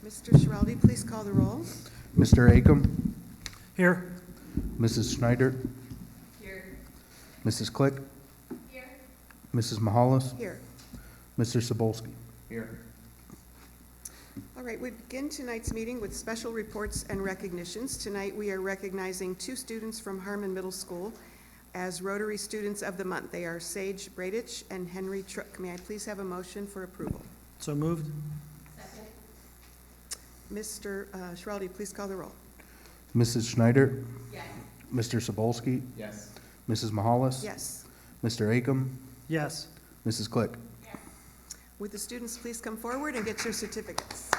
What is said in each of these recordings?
Mr. Schiraldi, please call the roll. Mr. Acom, Here. Mrs. Schneider, Here. Mrs. Click, Here. Mrs. Mahalis, Here. Mr. Sobolski. Here. All right, we begin tonight's meeting with special reports and recognitions. Tonight we are recognizing two students from Harmon Middle School as Rotary Students of the Month. They are Sage Bradich and Henry Trook. May I please have a motion for approval? So moved. Second. Mr. Schiraldi, please call the roll. Mrs. Schneider, Yes. Mr. Sobolski, Yes. Mrs. Mahalis, Yes. Mr. Acom, Yes. Mrs. Click. Would the students please come forward and get your certificates?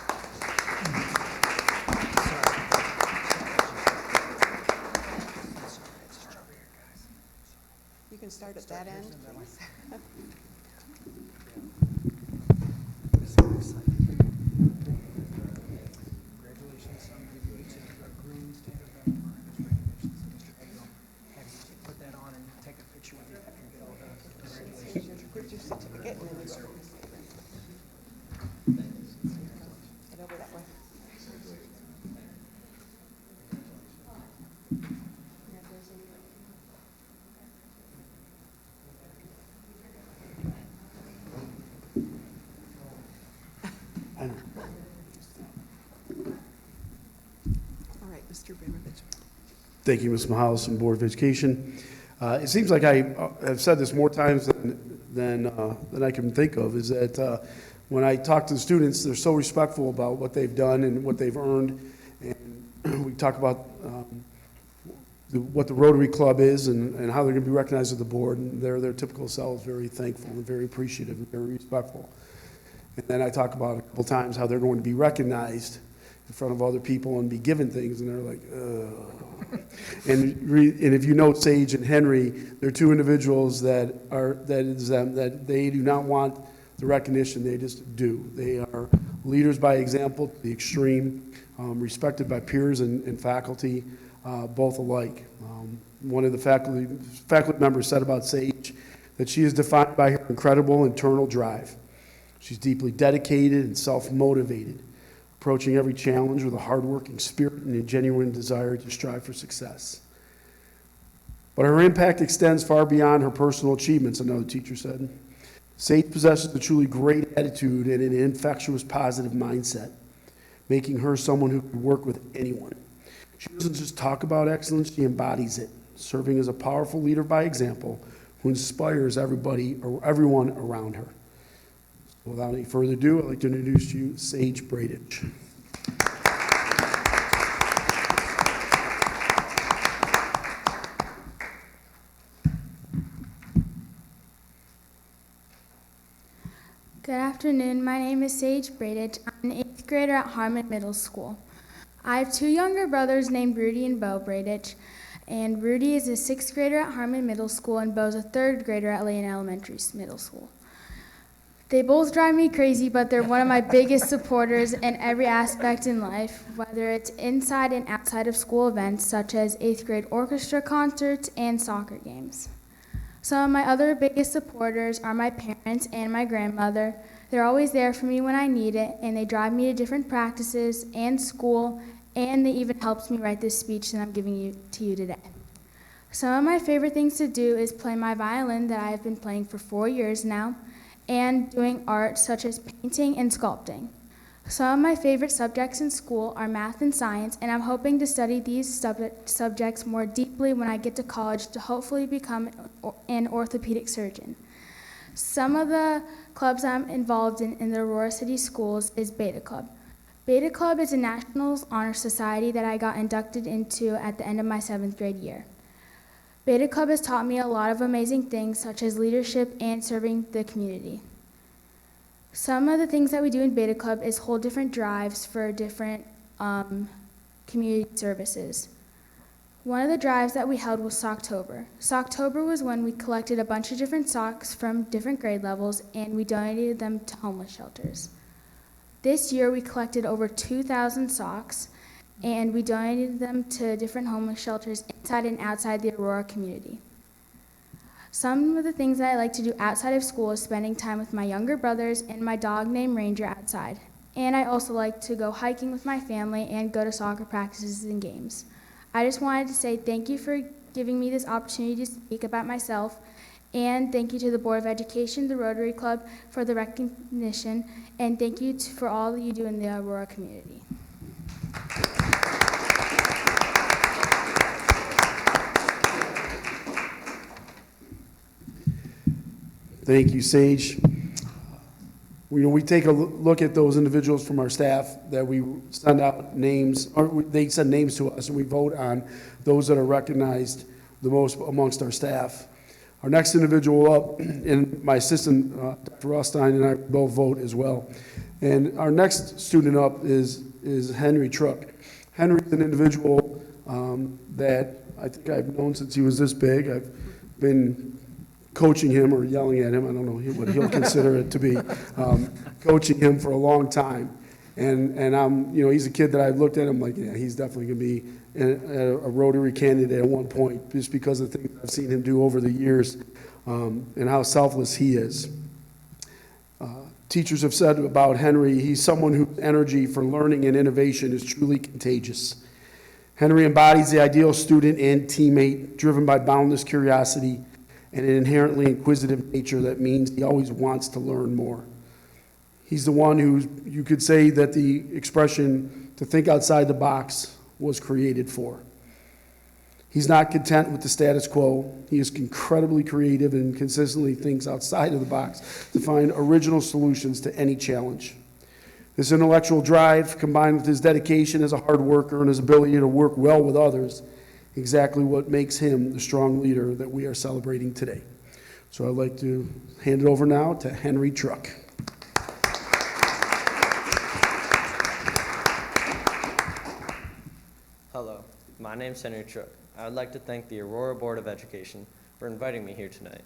You can start at that end, please. Congratulations on graduation. Green Standard Bank recognitions, Mr. Eggleston. Have you put that on and take a picture with you after you get all done. Congratulations. Put your certificate and then you start. Get over that way. All right, Mr. Bramovich. Thank you, Ms. Mahalis and Board of Education. It seems like I have said this more times than I can think of, is that when I talk to the students, they're so respectful about what they've done and what they've earned. And we talk about what the Rotary Club is and how they're going to be recognized at the board. And they're their typical selves, very thankful and very appreciative and very respectful. And then I talk about a couple times how they're going to be recognized in front of other people and be given things, and they're like, ugh. And if you know Sage and Henry, they're two individuals that they do not want the recognition, they just do. They are leaders by example to the extreme, respected by peers and faculty, both alike. One of the faculty members said about Sage that she is defined by her incredible internal drive. She's deeply dedicated and self-motivated, approaching every challenge with a hardworking spirit and a genuine desire to strive for success. But her impact extends far beyond her personal achievements, another teacher said. Sage possesses a truly great attitude and an infectious positive mindset, making her someone who can work with anyone. She doesn't just talk about excellence, she embodies it, serving as a powerful leader by example who inspires everyone around her. Without any further ado, I'd like to introduce to you Sage Bradich. Good afternoon. My name is Sage Bradich. I'm an 8th grader at Harmon Middle School. I have two younger brothers named Rudy and Bo Bradich, and Rudy is a 6th grader at Harmon Middle School, and Bo's a 3rd grader at Lane Elementary Middle School. They both drive me crazy, but they're one of my biggest supporters in every aspect in life, whether it's inside and outside of school events such as 8th grade orchestra concerts and soccer games. Some of my other biggest supporters are my parents and my grandmother. They're always there for me when I need it, and they drive me to different practices and school, and they even helped me write this speech that I'm giving to you today. Some of my favorite things to do is play my violin that I've been playing for 4 years now, and doing art such as painting and sculpting. Some of my favorite subjects in school are math and science, and I'm hoping to study these subjects more deeply when I get to college to hopefully become an orthopedic surgeon. Some of the clubs I'm involved in the Aurora City Schools is Beta Club. Beta Club is a National Honor Society that I got inducted into at the end of my 7th grade year. Beta Club has taught me a lot of amazing things, such as leadership and serving the community. Some of the things that we do in Beta Club is hold different drives for different community services. One of the drives that we held was Socktober. Socktober was when we collected a bunch of different socks from different grade levels and we donated them to homeless shelters. This year we collected over 2,000 socks and we donated them to different homeless shelters inside and outside the Aurora community. Some of the things that I like to do outside of school is spending time with my younger brothers and my dog named Ranger outside. and I also like to go hiking with my family and go to soccer practices and games. I just wanted to say thank you for giving me this opportunity to speak about myself, and thank you to the Board of Education, the Rotary Club for the recognition, and thank you for all that you do in the Aurora community. Thank you, Sage. We take a look at those individuals from our staff that we send out names, or they send names to us, and we vote on those that are recognized the most amongst our staff. Our next individual up, and my assistant, Dr. Rothstein, and I both vote as well. And our next student up is Henry Truck. Henry's an individual that I think I've known since he was this big. I've been coaching him or yelling at him, I don't know what he'll consider it to be, coaching him for a long time. And I'm, he's a kid that I looked at him like, yeah, he's definitely going to be a Rotary candidate at one point, just because of the things I've seen him do over the years, and how selfless he is. Teachers have said about Henry, he's someone whose energy for learning and innovation is truly contagious. Henry embodies the ideal student and teammate, driven by boundless curiosity and an inherently inquisitive nature that means he always wants to learn more. He's the one who you could say that the expression to think outside the box was created for. He's not content with the status quo. He is incredibly creative and consistently thinks outside of the box to find original solutions to any challenge. This intellectual drive, combined with his dedication as a hard worker and his ability to work well with others, exactly what makes him the strong leader that we are celebrating today. So I'd like to hand it over now to Henry Truck. Hello, my name's Henry Truck. I would like to thank the Aurora Board of Education for inviting me here tonight,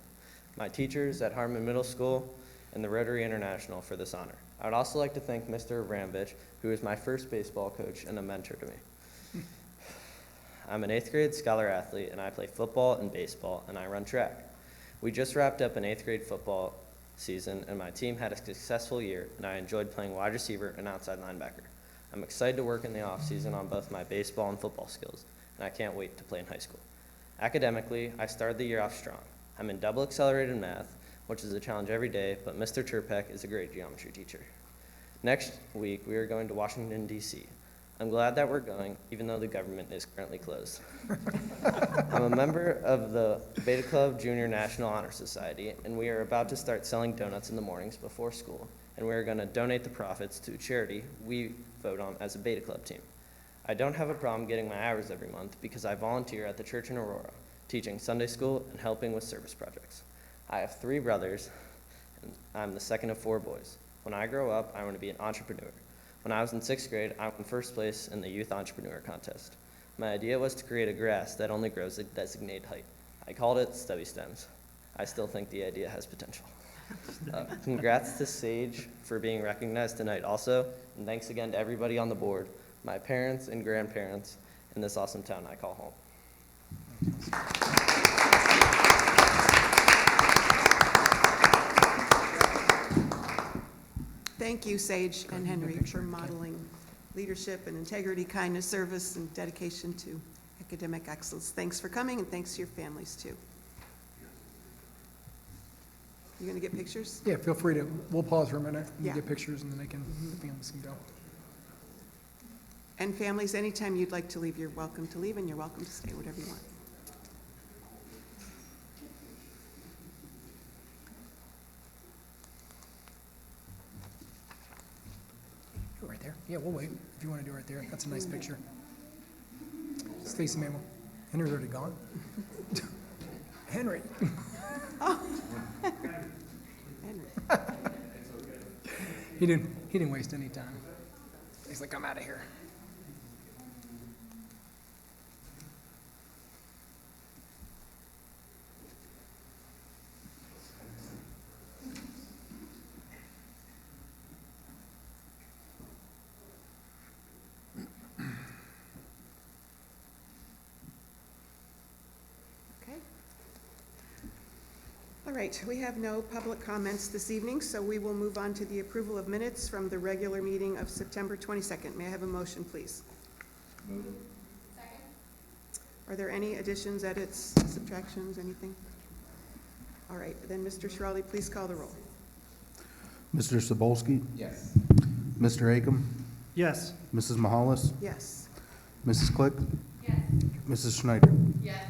my teachers at Harmon Middle School, and the Rotary International for this honor. I would also like to thank Mr. Rambich, who is my first baseball coach and a mentor to me. I'm an 8th grade scholar athlete, and I play football and baseball, and I run track. We just wrapped up an 8th grade football season, and my team had a successful year, and I enjoyed playing wide receiver and outside linebacker. I'm excited to work in the off-season on both my baseball and football skills, and I can't wait to play in high school. Academically, I started the year off strong. I'm in double accelerated math, which is a challenge every day, but Mr. Turpek is a great geometry teacher. Next week, we are going to Washington, D.C. I'm glad that we're going, even though the government is currently closed. I'm a member of the Beta Club Junior National Honor Society, and we are about to start selling donuts in the mornings before school, and we are going to donate the profits to a charity we vote on as a Beta Club team. I don't have a problem getting my hours every month because I volunteer at the church in Aurora, teaching Sunday school and helping with service projects. I have 3 brothers, and I'm the second of 4 boys. When I grow up, I want to be an entrepreneur. When I was in 6th grade, I won first place in the Youth Entrepreneur Contest. My idea was to create a grass that only grows at designated height. I called it Stubby Stems. I still think the idea has potential. Congrats to Sage for being recognized tonight also, and thanks again to everybody on the board, my parents and grandparents in this awesome town I call home. Thank you, Sage and Henry, for modeling leadership and integrity, kindness, service, and dedication to academic excellence. Thanks for coming, and thanks to your families, too. You going to get pictures? Yeah, feel free to, we'll pause for a minute and Yeah. get pictures, and then the families can go. And families, anytime you'd like to leave, you're welcome to leave, and you're welcome to stay, whatever you want. Do it right there. Yeah, we'll wait if you want to do it right there. That's a nice picture. Stacy Manuel. Henry's already gone. Henry. Henry. He didn't waste any time. He's like, I'm out of here. Okay. All right, we have no public comments this evening, so we will move on to the approval of minutes from the regular meeting of September 22nd. May I have a motion, please? Are there any additions, edits, subtractions, anything? All right, then Mr. Schiraldi, please call the roll. Mr. Sobolski? Yes. Mr. Akam? Yes. Mrs. Mahalis? Yes. Mrs. Click? Yes. Mrs. Schneider? Yes.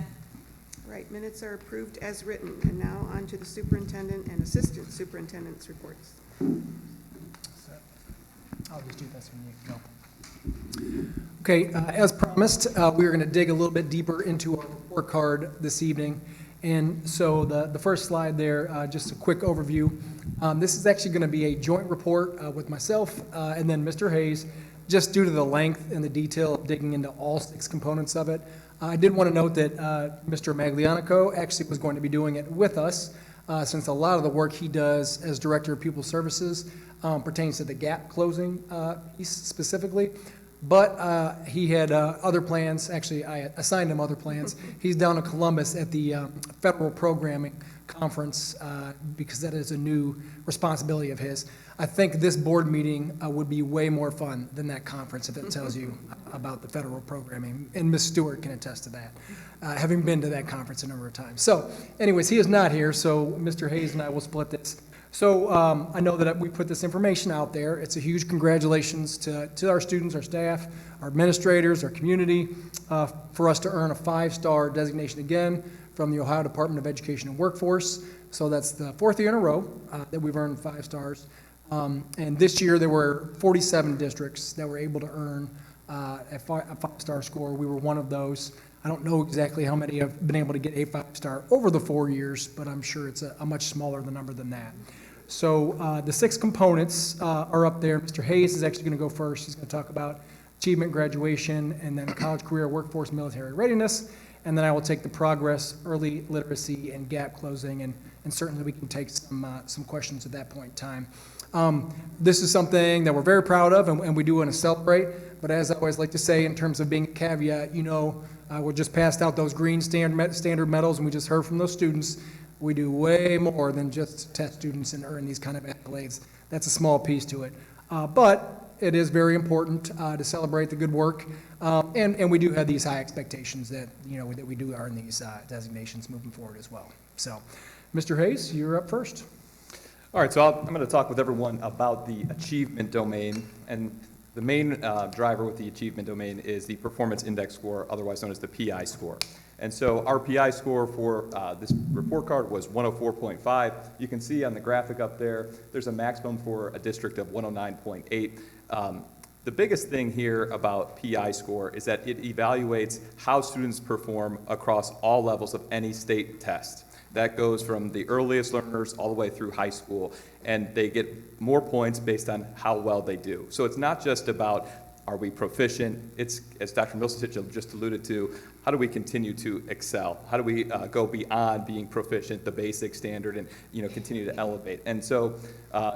All right, minutes are approved as written. And now on to the superintendent and assistant superintendent's reports. So, I'll just do this when you go. Okay, as promised, we're going to dig a little bit deeper into our report card this evening. And so the first slide there, just a quick overview. This is actually going to be a joint report with myself and then Mr. Hayes, just due to the length and the detail of digging into all 6 components of it. I did want to note that Mr. Maglianico actually was going to be doing it with us, since a lot of the work he does as Director of Pupil Services pertains to the gap closing piece specifically. But he had other plans. Actually, I assigned him other plans. He's down in Columbus at the Federal Programming Conference because that is a new responsibility of his. I think this board meeting would be way more fun than that conference if it tells you about the federal programming. And Ms. Stewart can attest to that, having been to that conference a number of times. So anyways, he is not here, so Mr. Hayes and I will split this. So I know that we put this information out there. It's a huge congratulations to our students, our staff, our administrators, our community, for us to earn a 5-star designation again from the Ohio Department of Education and Workforce. So that's the 4th year in a row that we've earned 5 stars. And this year there were 47 districts that were able to earn a 5-star score. We were one of those. I don't know exactly how many have been able to get a 5-star over the 4 years, but I'm sure it's a much smaller number than that. So the 6 components are up there. Mr. Hayes is actually going to go first. He's going to talk about achievement, graduation, and then college, career, workforce, military readiness. And then I will take the progress, early literacy, and gap closing, and certainly we can take some questions at that point in time. This is something that we're very proud of, and we do want to celebrate. But as I always like to say, in terms of being a caveat, you know, we just passed out those green standard medals, and we just heard from those students. We do way more than just test students and earn these kind of accolades. That's a small piece to it. But it is very important to celebrate the good work. And we do have these high expectations that, you know, that we do earn these designations moving forward as well. So, Mr. Hayes, you're up first. All right, so I'm going to talk with everyone about the achievement domain. And the main driver with the achievement domain is the performance index score, otherwise known as the PI score. And so our PI score for this report card was 104.5. You can see on the graphic up there, there's a maximum for a district of 109.8. The biggest thing here about PI score is that it evaluates how students perform across all levels of any state test. That goes from the earliest learners all the way through high school, and they get more points based on how well they do. So it's not just about, are we proficient? It's, as Dr. Milsich just alluded to, how do we continue to excel? How do we go beyond being proficient, the basic standard, and continue to elevate? And so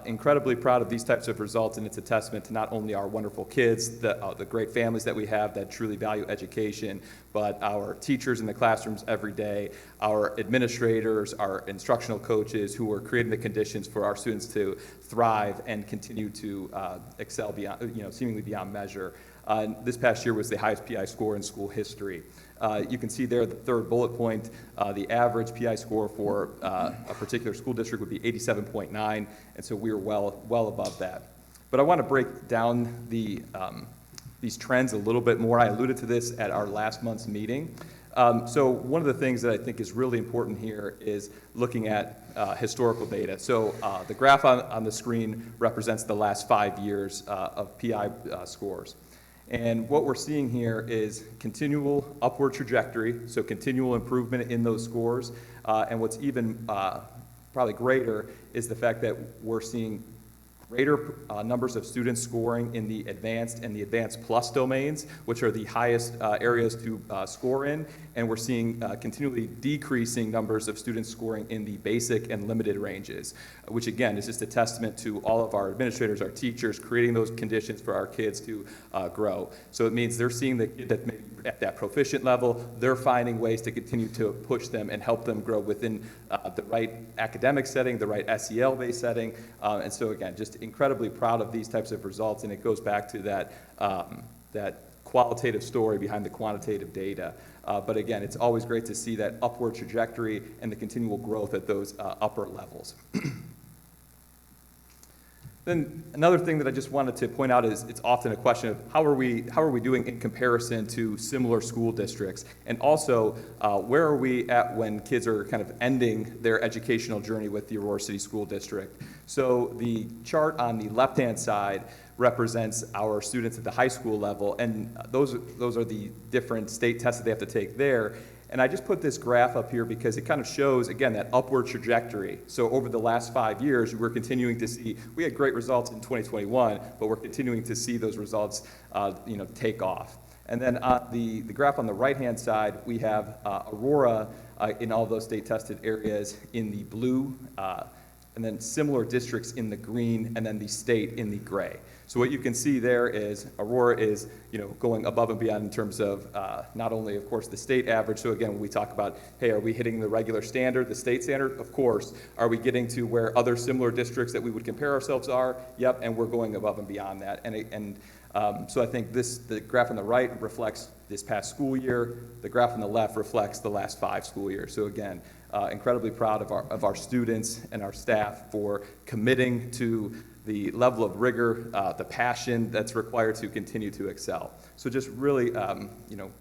incredibly proud of these types of results, and it's a testament to not only our wonderful kids, the great families that we have that truly value education, but our teachers in the classrooms every day, our administrators, our instructional coaches who are creating the conditions for our students to thrive and continue to excel beyond, seemingly beyond measure. This past year was the highest PI score in school history. You can see there the third bullet point, the average PI score for a particular school district would be 87.9, and so we were well above that. But I want to break down these trends a little bit more. I alluded to this at our last month's meeting. So one of the things that I think is really important here is looking at historical data. So the graph on the screen represents the last 5 years of PI scores. And what we're seeing here is continual upward trajectory, so continual improvement in those scores. And what's even probably greater is the fact that we're seeing greater numbers of students scoring in the advanced and the advanced plus domains, which are the highest areas to score in, and we're seeing continually decreasing numbers of students scoring in the basic and limited ranges, which again is just a testament to all of our administrators, our teachers, creating those conditions for our kids to grow. So it means they're seeing the kid that maybe at that proficient level, they're finding ways to continue to push them and help them grow within the right academic setting, the right SEL-based setting. And so again, just incredibly proud of these types of results, and it goes back to that, that qualitative story behind the quantitative data. But again, it's always great to see that upward trajectory and the continual growth at those upper levels. Then another thing that I just wanted to point out is it's often a question of how are we doing in comparison to similar school districts? And also, where are we at when kids are kind of ending their educational journey with the Aurora City School District? So the chart on the left-hand side represents our students at the high school level, and those are the different state tests that they have to take there. And I just put this graph up here because it kind of shows, again, that upward trajectory. So over the last 5 years, we're continuing to see, we had great results in 2021, but we're continuing to see those results, take off. And then the graph on the right-hand side, we have Aurora in all those state-tested areas in the blue, and then similar districts in the green, and then the state in the gray. So what you can see there is Aurora is, going above and beyond in terms of not only, of course, the state average. So again, when we talk about, hey, are we hitting the regular standard, the state standard? Of course. Are we getting to where other similar districts that we would compare ourselves are? Yep, and we're going above and beyond that. So I think the graph on the right reflects this past school year. The graph on the left reflects the last 5 school years. So again, incredibly proud of our students and our staff for committing to the level of rigor, the passion that's required to continue to excel. So just really,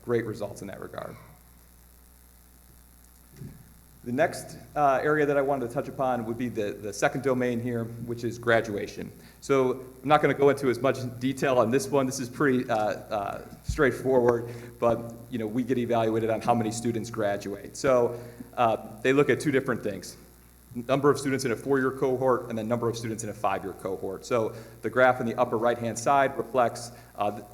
great results in that regard. The next area that I wanted to touch upon would be the second domain here, which is graduation. So I'm not going to go into as much detail on this one. This is pretty straightforward, but we get evaluated on how many students graduate. So they look at 2 different things: number of students in a 4-year cohort and the number of students in a 5-year cohort. So the graph in the upper right-hand side reflects,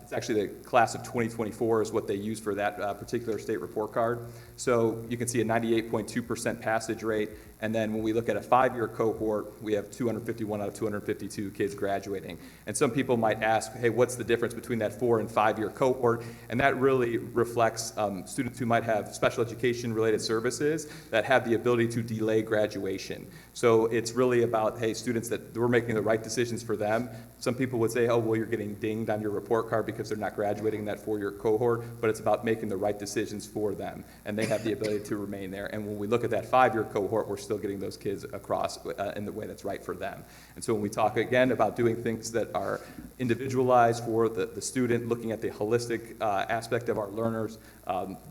it's actually the class of 2024 is what they use for that particular state report card. So you can see a 98.2% passage rate. And then when we look at a 5-year cohort, we have 251 out of 252 kids graduating. And some people might ask, hey, what's the difference between that 4 and 5-year cohort? And that really reflects students who might have special education related services that have the ability to delay graduation. So it's really about, hey, students that we're making the right decisions for them. Some people would say, oh, well, you're getting dinged on your report card because they're not graduating that 4-year cohort, but it's about making the right decisions for them, and they have the ability to remain there. And when we look at that 5-year cohort, we're still getting those kids across in the way that's right for them. And so when we talk, again, about doing things that are individualized for the student, looking at the holistic aspect of our learners,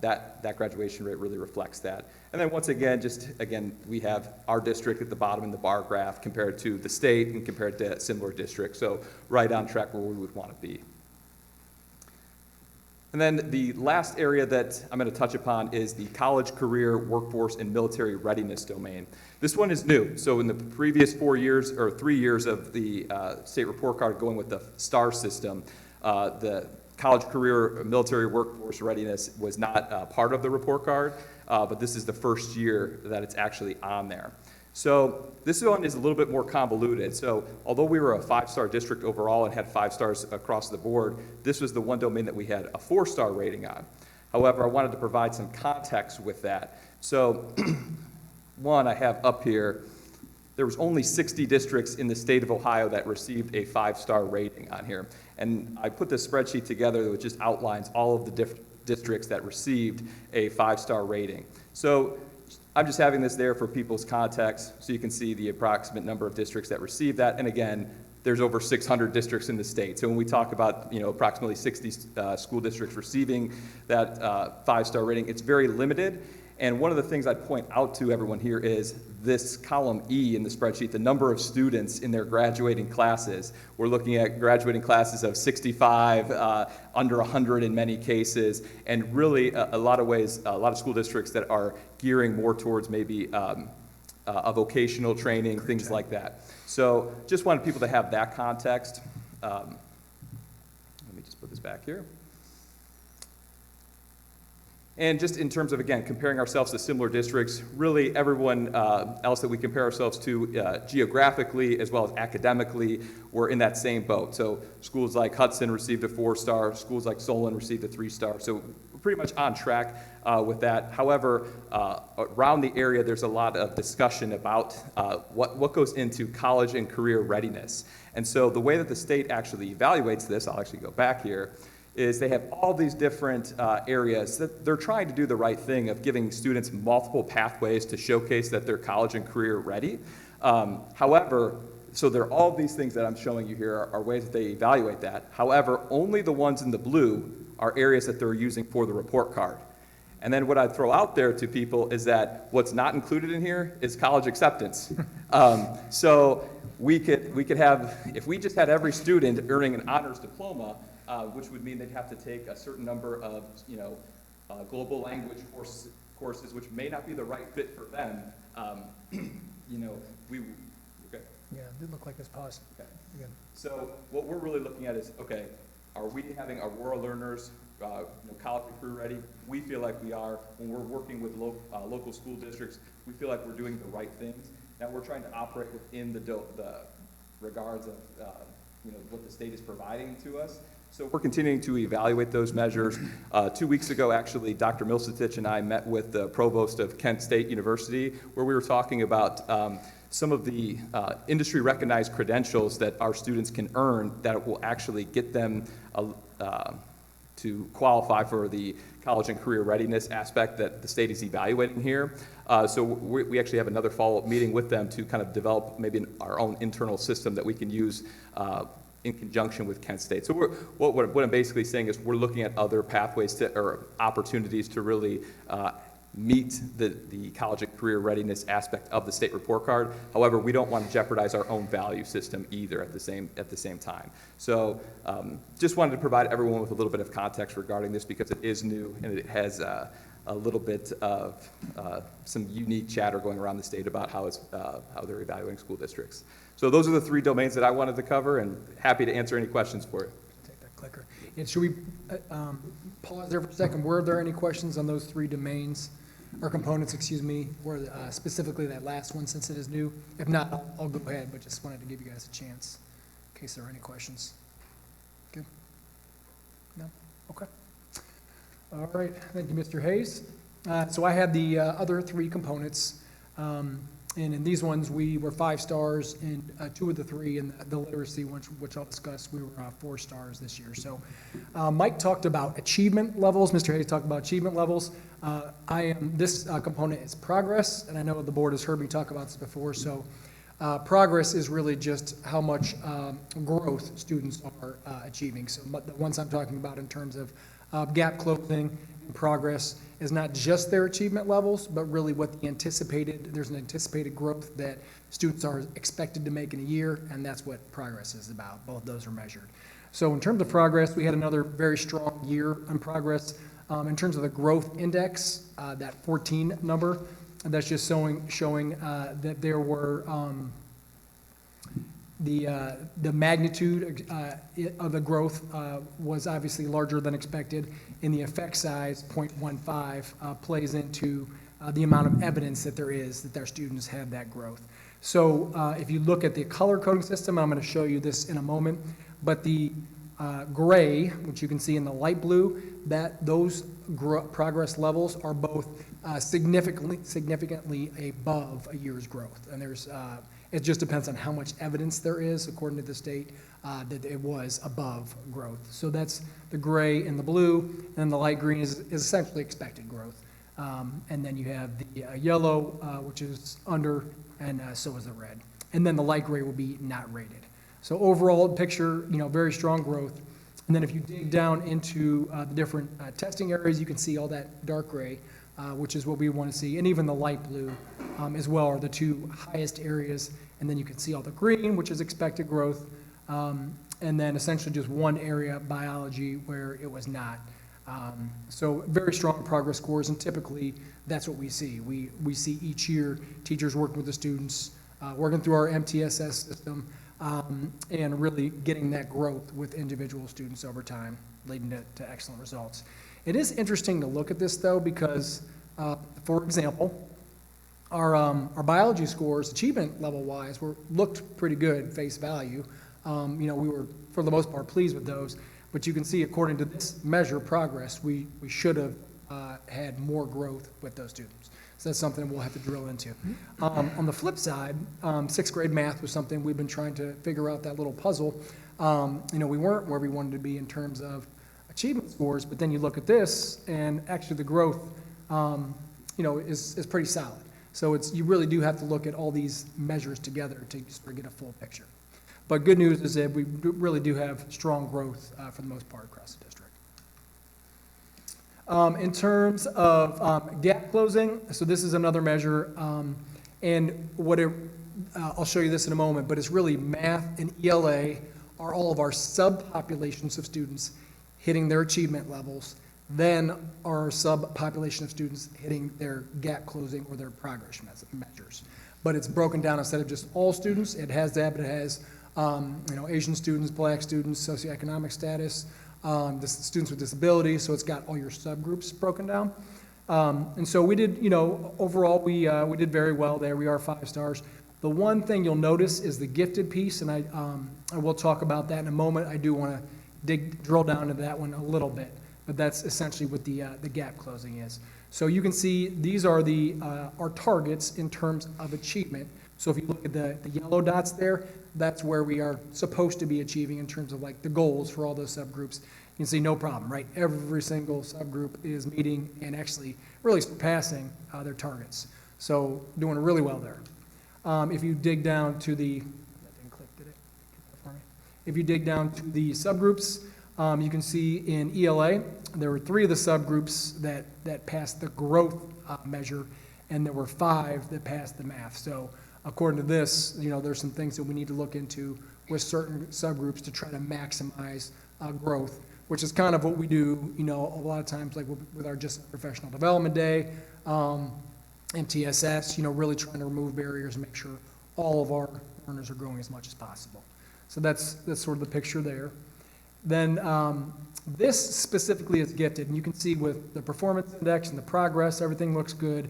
that graduation rate really reflects that. And then once again, we have our district at the bottom in the bar graph compared to the state and compared to similar districts. So right on track where we would want to be. And then the last area that I'm going to touch upon is the college, career, workforce, and military readiness domain. This one is new. So in the previous 3 years of the state report card going with the STAR system, the college, career, military, workforce readiness was not part of the report card, but this is the first year that it's actually on there. So this one is a little bit more convoluted. So although we were a 5-star district overall and had 5 stars across the board, this was the one domain that we had a 4-star rating on. However, I wanted to provide some context with that. So one I have up here, there was only 60 districts in the state of Ohio that received a 5-star rating on here. And I put this spreadsheet together that just outlines all of the districts that received a 5-star rating. So I'm just having this there for people's context so you can see the approximate number of districts that receive that. And again, there's over 600 districts in the state. So when we talk about approximately 60 school districts receiving that 5-star rating, it's very limited. And one of the things I'd point out to everyone here is this column E in the spreadsheet, the number of students in their graduating classes. We're looking at graduating classes of 65, under 100 in many cases, and really a lot of ways, a lot of school districts that are gearing more towards maybe a vocational training, things like that. So just wanted people to have that context. Let me just put this back here. And just in terms of, again, comparing ourselves to similar districts, really everyone else that we compare ourselves to geographically as well as academically, we're in that same boat. So schools like Hudson received a 4-star, schools like Solon received a 3-star. So pretty much on track with that. However, around the area, there's a lot of discussion about what goes into college and career readiness. And so the way that the state actually evaluates this, I'll actually go back here, is they have all these different areas that they're trying to do the right thing of giving students multiple pathways to showcase that they're college and career ready. However, so there are all these things that I'm showing you here are ways that they evaluate that. However, only the ones in the blue are areas that they're using for the report card. And then what I'd throw out there to people is that what's not included in here is college acceptance. So we could have, if we just had every student earning an honors diploma, which would mean they'd have to take a certain number of, global language courses, which may not be the right fit for them. Okay. Yeah, it did look like it's paused. Okay. Again. So what we're really looking at is, okay, are we having Aurora learners, college and career ready? We feel like we are. When we're working with local school districts, we feel like we're doing the right things. Now we're trying to operate within the regards of what the state is providing to us. So we're continuing to evaluate those measures. 2 weeks ago, actually, Dr. Milsatich and I met with the provost of Kent State University, where we were talking about some of the industry-recognized credentials that our students can earn that will actually get them to qualify for the college and career readiness aspect that the state is evaluating here. So we actually have another follow-up meeting with them to kind of develop maybe our own internal system that we can use in conjunction with Kent State. So what I'm basically saying is we're looking at other pathways or opportunities to really meet the college and career readiness aspect of the state report card. However, we don't want to jeopardize our own value system either at the same time. So just wanted to provide everyone with a little bit of context regarding this because it is new and it has a little bit of some unique chatter going around the state about how they're evaluating school districts. So those are the 3 domains that I wanted to cover, and happy to answer any questions for you. Take that clicker. And should we pause there for a second? Were there any questions on those 3 domains, or components, excuse me, or specifically that last one since it is new? If not, I'll go ahead, but just wanted to give you guys a chance in case there are any questions. Good? No? Okay. All right, thank you, Mr. Hayes. So I had the other 3 components, and in these ones, we were 5 stars in 2 of the 3, and the literacy, which I'll discuss, we were 4 stars this year. So Mike talked about achievement levels. Mr. Hayes talked about achievement levels. This component is progress, and I know the board has heard me talk about this before, so progress is really just how much growth students are achieving. So the ones I'm talking about in terms of gap closing and progress is not just their achievement levels, but really what there's an anticipated growth that students are expected to make in a year, and that's what progress is about. Both those are measured. So in terms of progress, we had another very strong year on progress. In terms of the growth index, that 14 number, that's just showing that there were the magnitude of the growth was obviously larger than expected, and the effect size, 0.15, plays into the amount of evidence that there is that their students had that growth. So if you look at the color coding system, I'm going to show you this in a moment, but the gray, which you can see in the light blue, those progress levels are both significantly above a year's growth. And it just depends on how much evidence there is, according to the state, that it was above growth. So that's the gray and the blue, and the light green is essentially expected growth. And then you have the yellow, which is under, and so is the red. And then the light gray will be not rated. So overall picture, very strong growth. And then if you dig down into the different testing areas, you can see all that dark gray, which is what we want to see. And even the light blue as well are the 2 highest areas. And then you can see all the green, which is expected growth. And then essentially just one area, biology, where it was not. So very strong progress scores, and typically that's what we see. We see each year teachers working with the students, working through our MTSS system, and really getting that growth with individual students over time, leading to excellent results. It is interesting to look at this, though, because, for example, our biology scores, achievement level-wise, looked pretty good face value. We were, for the most part, pleased with those. But you can see, according to this measure, progress, we should have had more growth with those students. So that's something we'll have to drill into. On the flip side, sixth grade math was something we've been trying to figure out that little puzzle. We weren't where we wanted to be in terms of achievement scores, but then you look at this, and actually the growth, is pretty solid. So you really do have to look at all these measures together to sort of get a full picture. But good news is that we really do have strong growth for the most part across the district. In terms of gap closing, so this is another measure, and I'll show you this in a moment, but it's really math and ELA are all of our subpopulations of students hitting their achievement levels, then our subpopulation of students hitting their gap closing or their progress measures. But it's broken down instead of just all students, it has that, but it has Asian students, black students, socioeconomic status, students with disabilities, so it's got all your subgroups broken down. And so we did, overall, we did very well there. We are 5 stars. The one thing you'll notice is the gifted piece, and I will talk about that in a moment. I do want to drill down into that one a little bit, but that's essentially what the gap closing is. So you can see these are our targets in terms of achievement. So if you look at the yellow dots there, that's where we are supposed to be achieving in terms of like the goals for all those subgroups. You can see no problem, right? Every single subgroup is meeting and actually really surpassing their targets. So doing really well there. If you dig down to the, that didn't click, did it? For me? If you dig down to the subgroups, you can see in ELA, there were 3 of the subgroups that passed the growth measure, and there were 5 that passed the math. So according to this, there's some things that we need to look into with certain subgroups to try to maximize growth, which is kind of what we do, a lot of times, like with our just professional development day, MTSS, really trying to remove barriers and make sure all of our learners are growing as much as possible. So that's sort of the picture there. Then this specifically is gifted, and you can see with the performance index and the progress, everything looks good.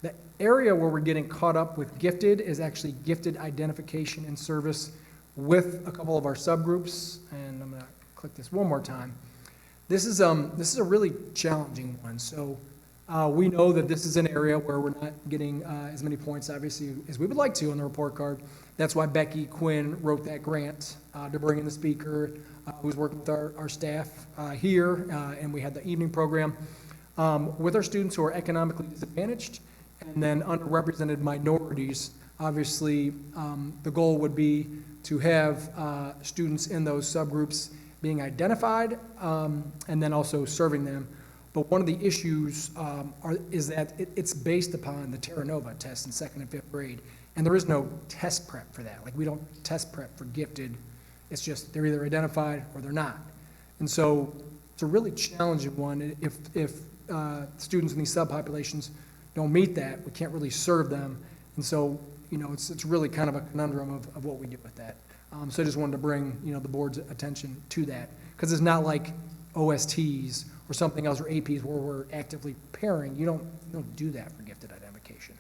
The area where we're getting caught up with gifted is actually gifted identification and service with a couple of our subgroups, and I'm going to click this one more time. This is a really challenging one. So we know that this is an area where we're not getting as many points, obviously, as we would like to on the report card. That's why Becky Quinn wrote that grant to bring in the speaker who's working with our staff here, and we had the evening program with our students who are economically disadvantaged and then underrepresented minorities. Obviously, the goal would be to have students in those subgroups being identified and then also serving them. But one of the issues is that it's based upon the Terra Nova test in 2nd and 5th grade, and there is no test prep for that. Like, we don't test prep for gifted. It's just they're either identified or they're not. And so it's a really challenging one. If students in these subpopulations don't meet that, we can't really serve them. And so, it's really kind of a conundrum of what we do with that. So I just wanted to bring, the board's attention to that, because it's not like OSTs or something else, or APs where we're actively pairing. You don't do that for gifted identification.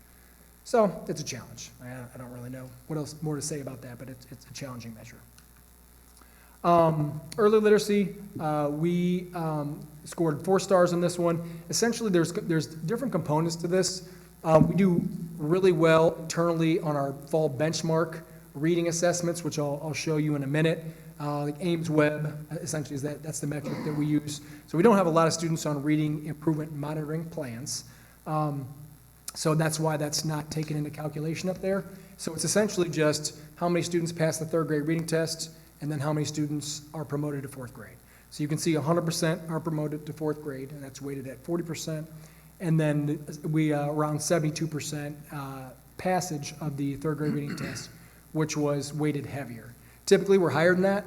So it's a challenge. I don't really know what else more to say about that, but it's a challenging measure. Early literacy, we scored 4 stars on this one. Essentially, there's different components to this. We do really well internally on our fall benchmark reading assessments, which I'll show you in a minute. Like Ames Web, essentially, that's the metric that we use. So we don't have a lot of students on reading improvement monitoring plans. So that's why that's not taken into calculation up there. So it's essentially just how many students pass the 3rd grade reading test, and then how many students are promoted to 4th grade. So you can see 100% are promoted to 4th grade, and that's weighted at 40%. And then we around 72% passage of the 3rd grade reading test, which was weighted heavier. Typically, we're higher than that,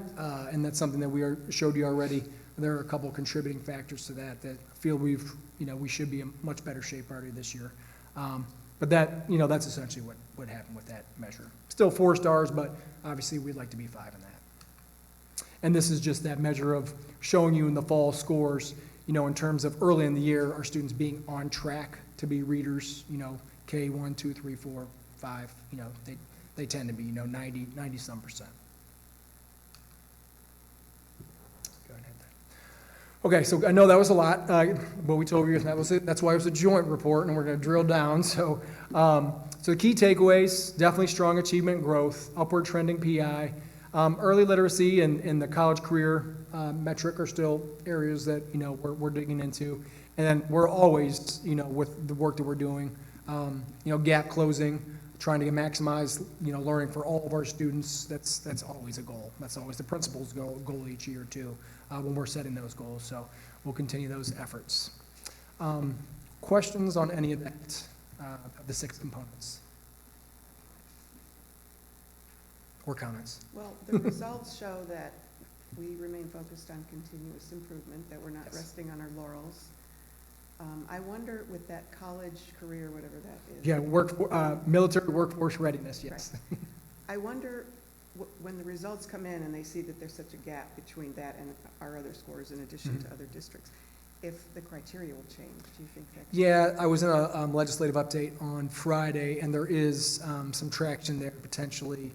and that's something that we showed you already. There are a couple of contributing factors to that feel we should be in much better shape already this year. But that's essentially what happened with that measure. Still 4 stars, but obviously we'd like to be 5 in that. And this is just that measure of showing you in the fall scores, in terms of early in the year, our students being on track to be readers, K1, 2, 3, 4, 5, they tend to be, 90 some percent. Go ahead and hit that. Okay, so I know that was a lot, but we told you that's why it was a joint report, and we're going to drill down. So the key takeaways, definitely strong achievement and growth, upward trending PI. Early literacy and the college career metric are still areas that, we're digging into. And then we're always, with the work that we're doing, gap closing, trying to maximize, learning for all of our students. That's always a goal. That's always the principal's goal each year too, when we're setting those goals. So we'll continue those efforts. Questions on any of that, of the 6 components? Or comments? Well, the results show that we remain focused on continuous improvement, that we're not Yes. resting on our laurels. I wonder with that college career, whatever that is. Yeah, military workforce readiness, yes. I wonder, when the results come in and they see that there's such a gap between that and our other scores in addition to other districts, if the criteria will change, do you think that? Yeah, I was in a legislative update on Friday, and there is some traction there potentially.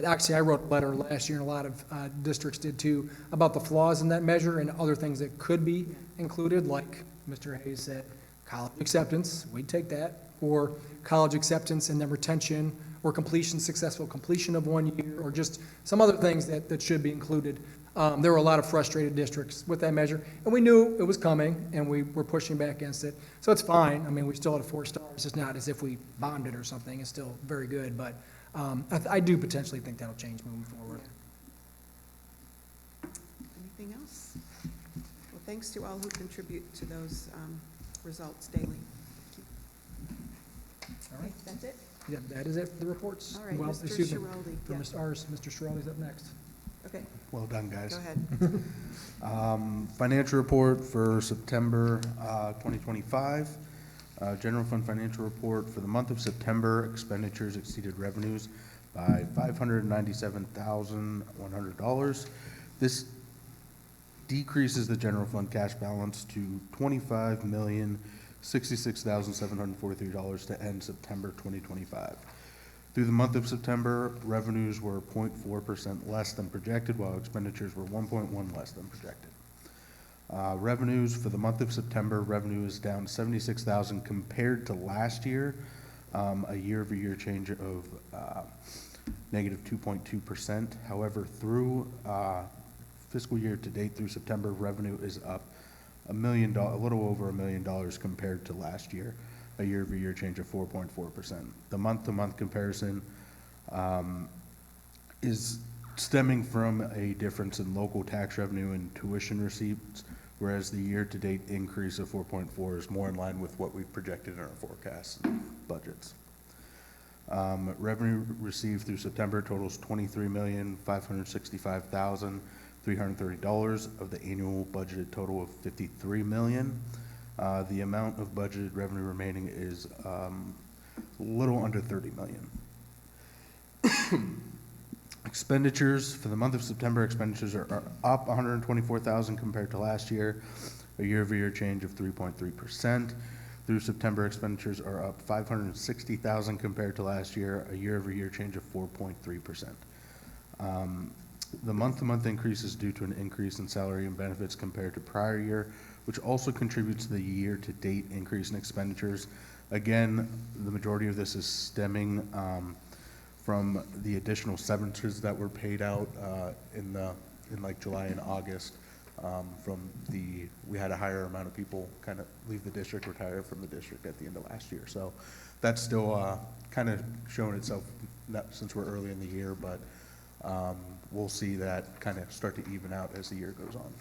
Actually, I wrote a letter last year, and a lot of districts did too, about the flaws in that measure and other things that could be included, like Mr. Hayes said, college acceptance, we'd take that, or college acceptance and then retention, or completion, successful completion of 1 year, or just some other things that should be included. There were a lot of frustrated districts with that measure, and we knew it was coming, and we were pushing back against it. So it's fine. I mean, we still had 4 stars. It's not as if we bombed it or something. It's still very good, but I do potentially think that'll change moving forward. Anything else? Well, thanks to all who contribute to those results daily. All right. That's it? Yeah, that is it for the reports. All right, Well, Mr. excuse me, Schiraldi, for yeah. Mr. Schiraldi's up next. Okay, Well done, guys. go ahead. Financial report for September 2025. General fund financial report for the month of September, expenditures exceeded revenues by $597,100. This decreases the general fund cash balance to $25,066,743 to end September 2025. Through the month of September, revenues were 0.4% less than projected, while expenditures were 1.1% less than projected. Revenues for the month of September, revenue is down $76,000 compared to last year, a year-over-year change of negative 2.2%. However, through fiscal year to date through September, revenue is up a little over $1 million compared to last year, a year-over-year change of 4.4%. The month-to-month comparison is stemming from a difference in local tax revenue and tuition receipts, whereas the year-to-date increase of 4.4 is more in line with what we projected in our forecasts and budgets. Revenue received through September totals $23,565,330 of the annual budgeted total of $53 million. The amount of budgeted revenue remaining is a little under $30 million. Expenditures for the month of September, expenditures are up $124,000 compared to last year, a year-over-year change of 3.3%. Through September, expenditures are up $560,000 compared to last year, a year-over-year change of 4.3%. The month-to-month increase is due to an increase in salary and benefits compared to prior year, which also contributes to the year-to-date increase in expenditures. Again, the majority of this is stemming from the additional severances that were paid out in like July and August. We had a higher amount of people kind of leave the district, retire from the district at the end of last year. So that's still kind of showing itself since we're early in the year, but we'll see that kind of start to even out as the year goes on.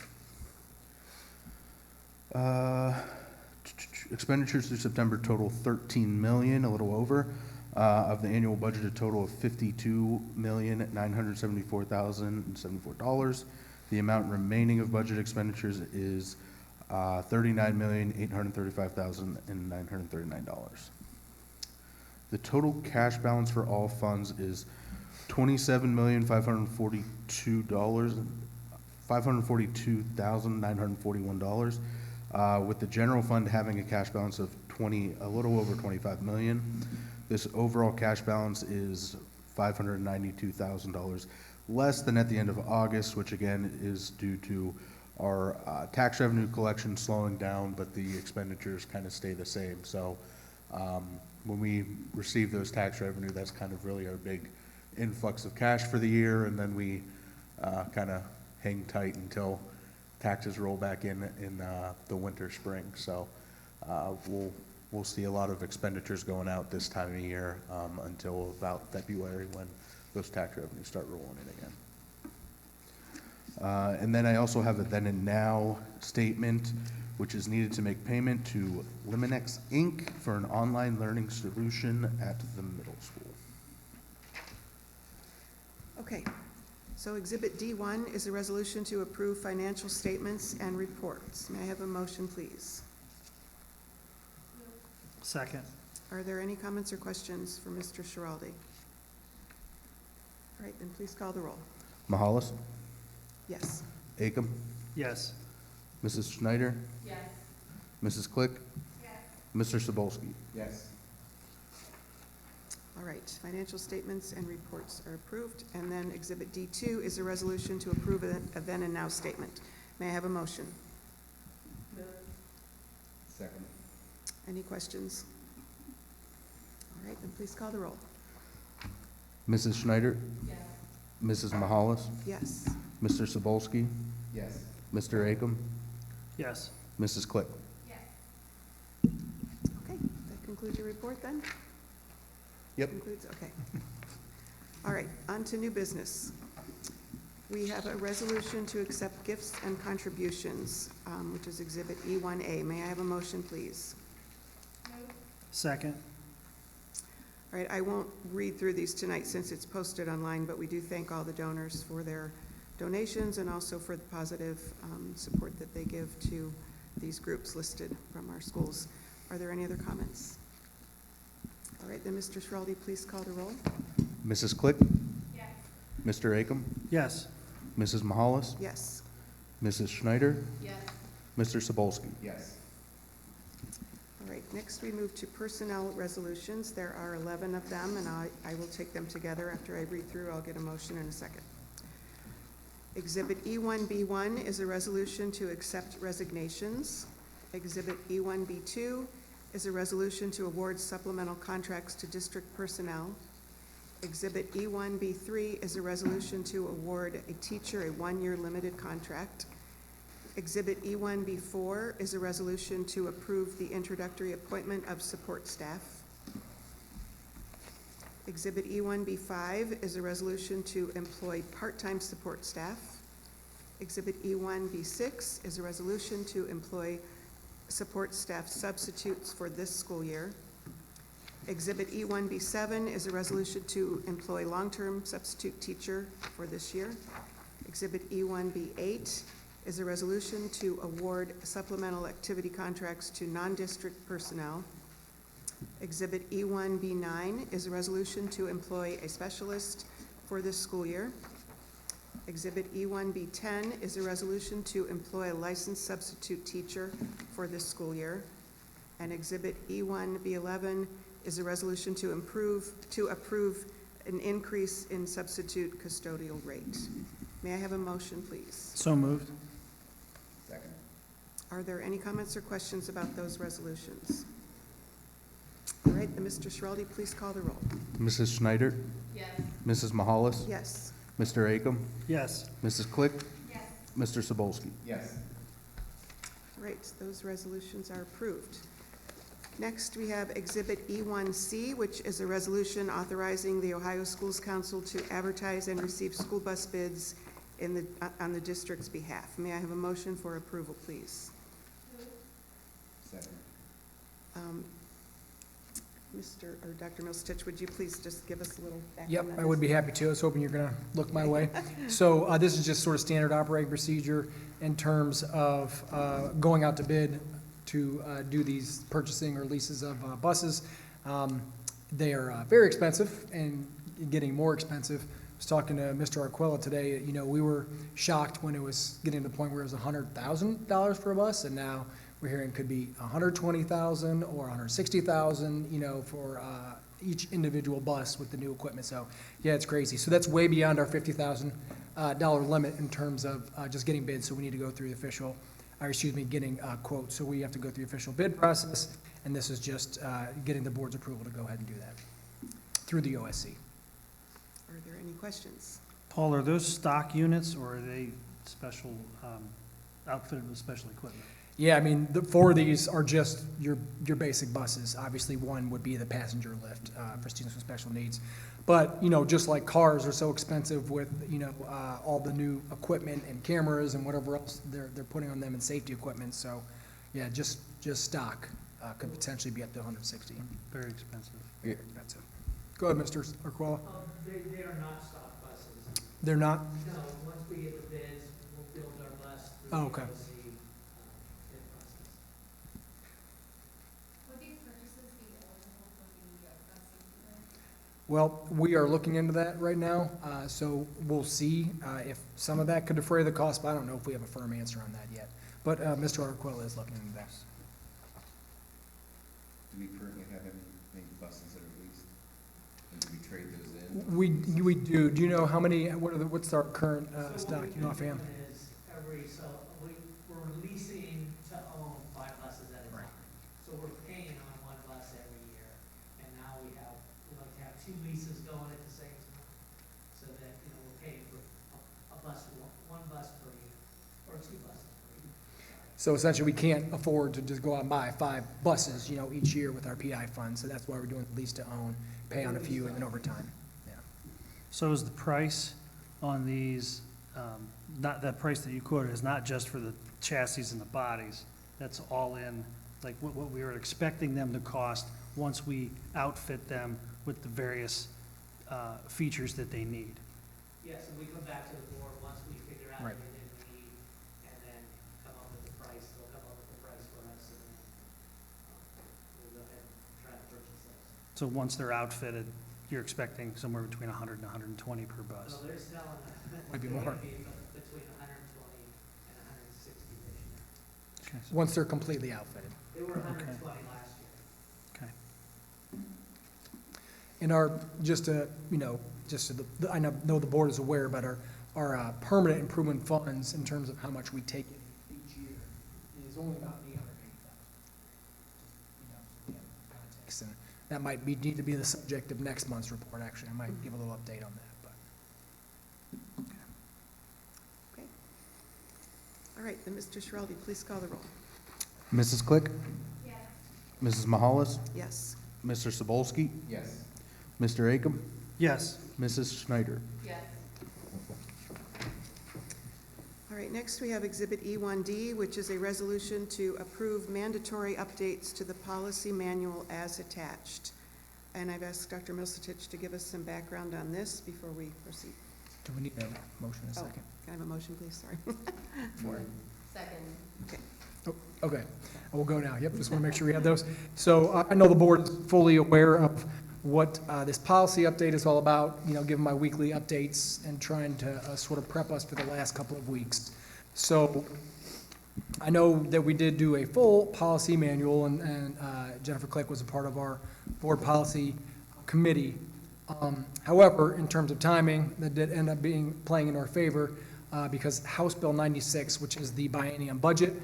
Expenditures through September total $13 million, a little over, of the annual budgeted total of $52,974,074. The amount remaining of budget expenditures is $39,835,939. The total cash balance for all funds is $542,941, with the general fund having a cash balance of a little over $25 million. This overall cash balance is $592,000 less than at the end of August, which again is due to our tax revenue collection slowing down, but the expenditures kind of stay the same. So when we receive those tax revenue, that's kind of really our big influx of cash for the year, and then we kind of hang tight until taxes roll back in the winter, spring. So we'll see a lot of expenditures going out this time of year until about February, when those tax revenues start rolling in again. And then I also have a then and now statement, which is needed to make payment to Liminex Inc. for an online learning solution at the middle school. Okay, so Exhibit D1 is a resolution to approve financial statements and reports. May I have a motion, please? Second. Are there any comments or questions for Mr. Schiraldi? All right, then please call the roll. Mahalis, Yes. Acom, Yes. Mrs. Schneider, Yes. Mrs. Click, Yes. Mr. Sobolski. Yes. All right, financial statements and reports are approved. And then Exhibit D2 is a resolution to approve a then and now statement. May I have a motion? Second. Any questions? All right, then please call the roll. Mrs. Schneider, Yes. Mrs. Mahalis, Yes. Mr. Sobolski, Yes. Mr. Acom, Yes. Mrs. Click. Yes. Okay, that concludes your report then? Yep. Concludes, okay. All right, on to new business. We have a resolution to accept gifts and contributions, which is Exhibit E1A. May I have a motion, please? Second. All right, I won't read through these tonight since it's posted online, but we do thank all the donors for their donations and also for the positive support that they give to these groups listed from our schools. Are there any other comments? All right, then, Mr. Schiraldi, please call the roll. Mrs. Click, Yes. Mr. Acom, Yes. Mrs. Mahalis, Yes. Mrs. Schneider, Yes. Mr. Sobolski. Yes. All right, next we move to personnel resolutions. There are 11 of them, and I will take them together. After I read through, I'll get a motion in a second. Exhibit E1B1 is a resolution to accept resignations. Exhibit E1B2 is a resolution to award supplemental contracts to district personnel. Exhibit E1B3 is a resolution to award a teacher a one-year limited contract. Exhibit E1B4 is a resolution to approve the introductory appointment of support staff. Exhibit E1B5 is a resolution to employ part-time support staff. Exhibit E1B6 is a resolution to employ support staff substitutes for this school year. Exhibit E1B7 is a resolution to employ long-term substitute teacher for this year. Exhibit E1B8 is a resolution to award supplemental activity contracts to non-district personnel. Exhibit E1B9 is a resolution to employ a specialist for this school year. Exhibit E1B10 is a resolution to employ a licensed substitute teacher for this school year. And Exhibit E1B11 is a resolution to approve an increase in substitute custodial rate. May I have a motion, please? So moved. Second. Are there any comments or questions about those resolutions? All right, then, Mr. Schiraldi, please call the roll. Mrs. Schneider, Yes. Mrs. Mahalis, Yes. Mr. Acom, Yes. Mrs. Click, Yes. Mr. Sobolski. Yes. All right, those resolutions are approved. Next, we have Exhibit E1C, which is a resolution authorizing the Ohio Schools Council to advertise and receive school bus bids on the district's behalf. May I have a motion for approval, please? Second. Mr. or Dr. Milstich, would you please just give us a little background? Yep, on I would this? be happy to. I was hoping you're going to look my way. So this is just sort of standard operating procedure in terms of going out to bid to do these purchasing or leases of buses. They are very expensive and getting more expensive. I was talking to Mr. Arquella today. You know, we were shocked when it was getting to the point where it was $100,000 for a bus, and now we're hearing it could be $120,000 or $160,000, you know, for each individual bus with the new equipment. So, yeah, it's crazy. So that's way beyond our $50,000 dollar limit in terms of just getting bids, so we need to go through the official, getting quotes. So we have to go through the official bid process, and this is just getting the board's approval to go ahead and do that through the OSC. Are there any questions? Paul, are those stock units or are they special, outfitted with special equipment? Yeah, I mean, the four of these are just your basic buses. Obviously, one would be the passenger lift for students with special needs. But, just like cars are so expensive with, all the new equipment and cameras and whatever else they're putting on them and safety equipment. So, yeah, just stock could potentially be up to 160. Very expensive. Very expensive. Go ahead, Mr. Arquella. They are not stock buses. They're not? No, once we get the bids, we'll build our bus through Oh, the okay. OSC bid process. Would these purchases be eligible for the bus safety grant? Well, we are looking into that right now, so we'll see if some of that could defray the cost, but I don't know if we have a firm answer on that yet. But Mr. Arquella is looking into that. Do we currently have any buses that are leased? And do we trade those in? We do. Do you know how many, what's our current stock, you know, offhand? We're leasing to own 5 buses at a Right. time. So we're paying on 1 bus every year, and now we like to have 2 leases going at the same time, so that, we're paying for a bus, 1 bus per year, or 2 buses per year. So essentially, we can't afford to just go out and buy 5 buses, each year with our PI fund, so that's why we're doing lease to own, pay on a few, and then over time. Yeah. So is the price on these, not, that price that you quoted is not just for the chassis and the bodies, that's all in, like what we were expecting them to cost once we outfit them with the various features that they need? Yes, and we come back to the board once we figure out Right. everything we need, and then come up with the price, they'll come up with the price for us, and then we'll go ahead and try to purchase those. So once they're outfitted, you're expecting somewhere between 100 and 120 per bus? So they're selling, Might be they're more. gonna be between 120 and 160 this year. Okay, so- Once they're completely outfitted. They were 120 last year. okay. And our, I know the board is aware, but our permanent improvement funds, in terms of how much we take in each year, is only about $880,000. And that might need to be the subject of next month's report, actually. I might give a little update on that, but. Okay. All right, then Mr. Schiraldi, please call the roll. Mrs. Click? Yes. Mrs. Mahalis? Yes. Mr. Sabolsky? Yes. Mr. Akam? Yes. Mrs. Schneider? Yes. All right, next we have Exhibit E1D, which is a resolution to approve mandatory updates to the policy manual as attached. And I've asked Dr. Milsitich to give us some background on this before we proceed. Do we need a motion in a Oh, second? Can I have a motion, please? Sorry. Second. Oh, okay, we'll go now. Yep, just want to make sure we have those. So I know the board is fully aware of what this policy update is all about, giving my weekly updates and trying to sort of prep us for the last couple of weeks. So I know that we did do a full policy manual, and Jennifer Click was a part of our board policy committee. However, in terms of timing, that did end up playing in our favor because House Bill 96, which is the biennium budget,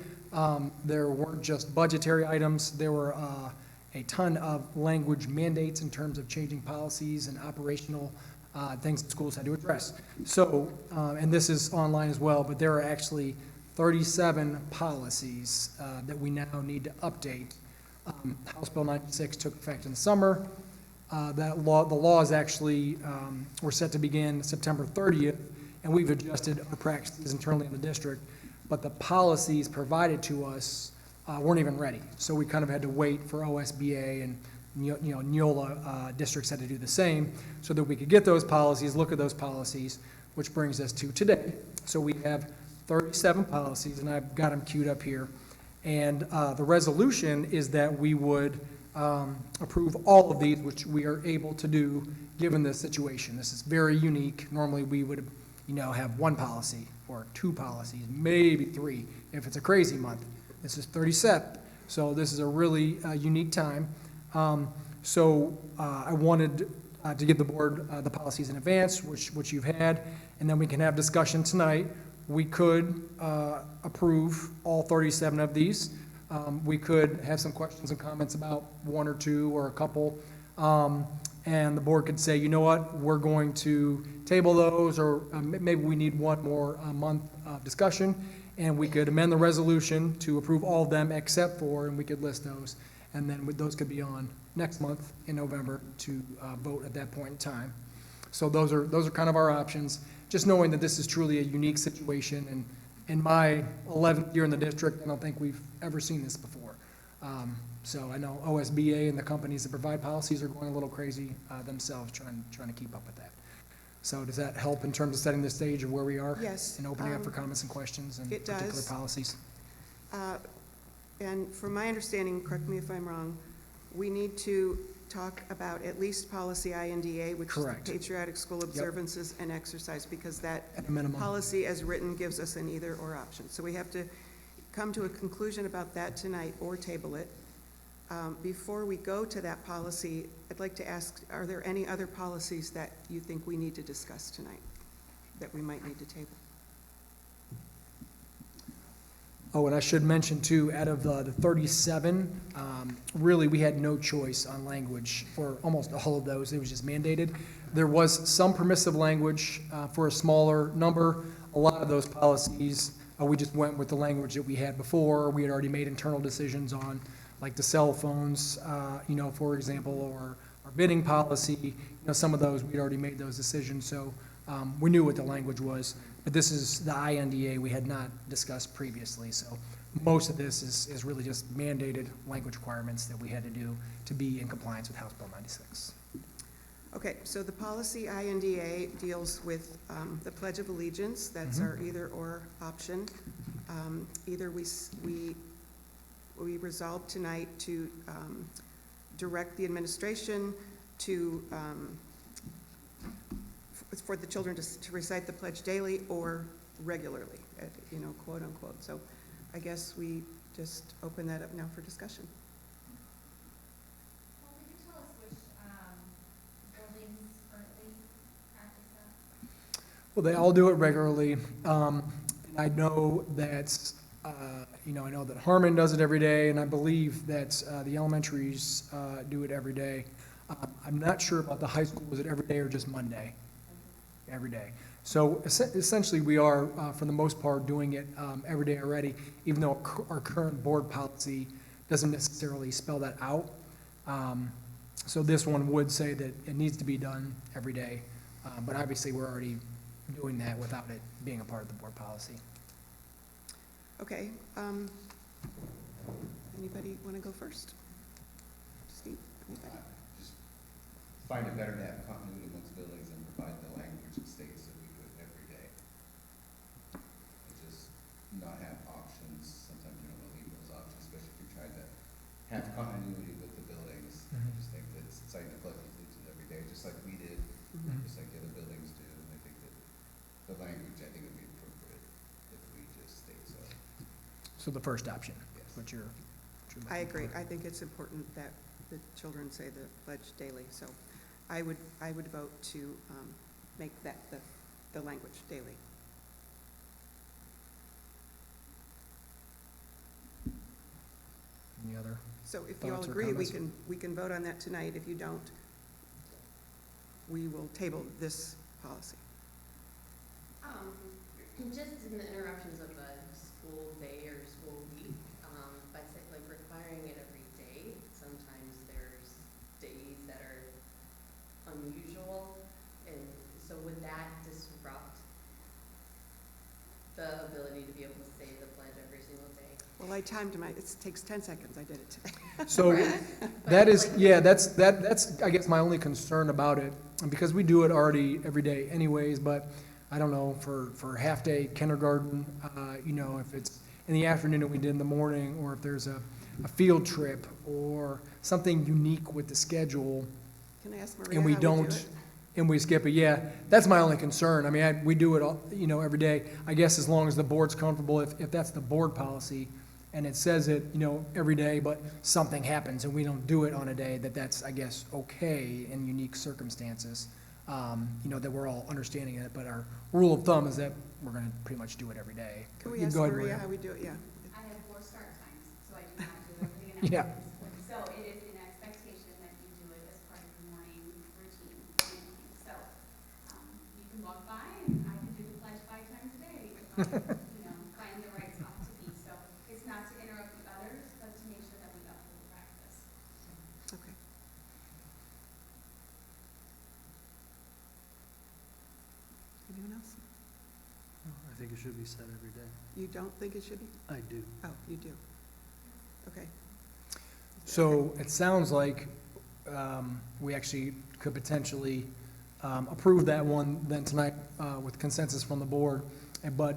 there weren't just budgetary items, there were a ton of language mandates in terms of changing policies and operational things that schools had to address. So, and this is online as well, but there are actually 37 policies that we now need to update. House Bill 96 took effect in the summer. The laws actually were set to begin September 30th, and we've adjusted our practices internally in the district, but the policies provided to us weren't even ready. So we kind of had to wait for OSBA and Neola districts had to do the same so that we could get those policies, look at those policies, which brings us to today. So we have 37 policies, and I've got them queued up here. And the resolution is that we would approve all of these, which we are able to do given this situation. This is very unique. Normally, we would, have 1 policy or 2 policies, maybe 3 if it's a crazy month. This is 37, so this is a really unique time. So I wanted to give the board the policies in advance, which you've had, and then we can have discussion tonight. We could approve all 37 of these. We could have some questions and comments about one or two or a couple. And the board could say, you know what, we're going to table those, or maybe we need one more month of discussion, and we could amend the resolution to approve all of them except for, and we could list those, and then those could be on next month in November to vote at that point in time. So those are kind of our options, just knowing that this is truly a unique situation, and in my 11th year in the district, I don't think we've ever seen this before. So I know OSBA and the companies that provide policies are going a little crazy themselves trying to keep up with that. So does that help in terms of setting the stage of where we are? Yes. And opening up for comments and questions and it does. particular policies? And from my understanding, correct me if I'm wrong, we need to talk about at least policy INDA, which Correct. is patriotic school observances and exercise, because that At a minimum. policy as written gives us an either or option. So we have to come to a conclusion about that tonight or table it. Before we go to that policy, I'd like to ask, are there any other policies that you think we need to discuss tonight that we might need to table? Oh, and I should mention too, out of the 37, really, we had no choice on language for almost all of those. It was just mandated. There was some permissive language for a smaller number. A lot of those policies, we just went with the language that we had before. We had already made internal decisions on, like the cell phones, for example, or our bidding policy. Some of those, we'd already made those decisions, so we knew what the language was. But this is the INDA we had not discussed previously, so most of this is really just mandated language requirements that we had to do to be in compliance with House Bill 96. Okay, so the policy INDA deals with the Pledge of Allegiance. That's our either or option. Either we resolve tonight to direct the administration to for the children to recite the pledge daily or regularly, quote unquote. So I guess we just open that up now for discussion. Well, could you tell us which buildings currently practice that? Well, they all do it regularly. I know that, I know that Harmon does it every day, and I believe that the elementaries do it every day. I'm not sure about the high school. Was it every day or just Monday? Every day. So essentially, we are, for the most part, doing it every day already, even though our current board policy doesn't necessarily spell that out. So this one would say that it needs to be done every day, but obviously, we're already doing that without it being a part of the board policy. Okay. Anybody want to go first? Steve? Anybody? Just find it better to have continuity amongst buildings and provide the language that states that we do it every day. And just not have options. Sometimes you don't want to leave those options, especially if you try to have continuity with the buildings. I just think that citing the Pledge of Allegiance every day, just like we did, just like the other buildings do. And I think that the language, I think, would be appropriate if we just state so. So the first option, Yes. what you're I agree. I think it's important that the children say the pledge daily. So I would vote to make that the language daily. Any other? So if you all Thoughts or agree, comments? we can vote on that tonight. If you don't, we will table this policy. Just in the interruptions of a school day or school week, by requiring it every day, sometimes there's days that are unusual, and so would that disrupt the ability to be able to say the pledge every single day? Well, I timed it takes 10 seconds. I did it today. So that is, yeah, that's, I guess, my only concern about it, because we do it already every day anyways, but I don't know, for half-day kindergarten, if it's in the afternoon that we did in the morning, or if there's a field trip or something unique with the schedule, Can I ask Maria and we how we do don't, it? and we skip it, yeah, that's my only concern. I mean, we do it all, every day. I guess as long as the board's comfortable, if that's the board policy, and it says it, every day, but something happens and we don't do it on a day, that's, I guess, okay in unique circumstances. That we're all understanding it, but our rule of thumb is that we're gonna pretty much do it every day. Can we You ask go ahead, Maria Maria. how we do it? Yeah. I have 4 start times, so I do not do everything in Yeah. So it is an expectation that you do it as part of the morning routine. So, you can walk by and I can do the pledge 5 times a day if I, find the right spot to be. So it's not to interrupt the others, but to make sure that we uphold the practice. Okay. Anyone else? I think it should be said every day. You don't think it should be? I do. Oh, you do. Okay. So it sounds like we actually could potentially approve that one then tonight with consensus from the board. But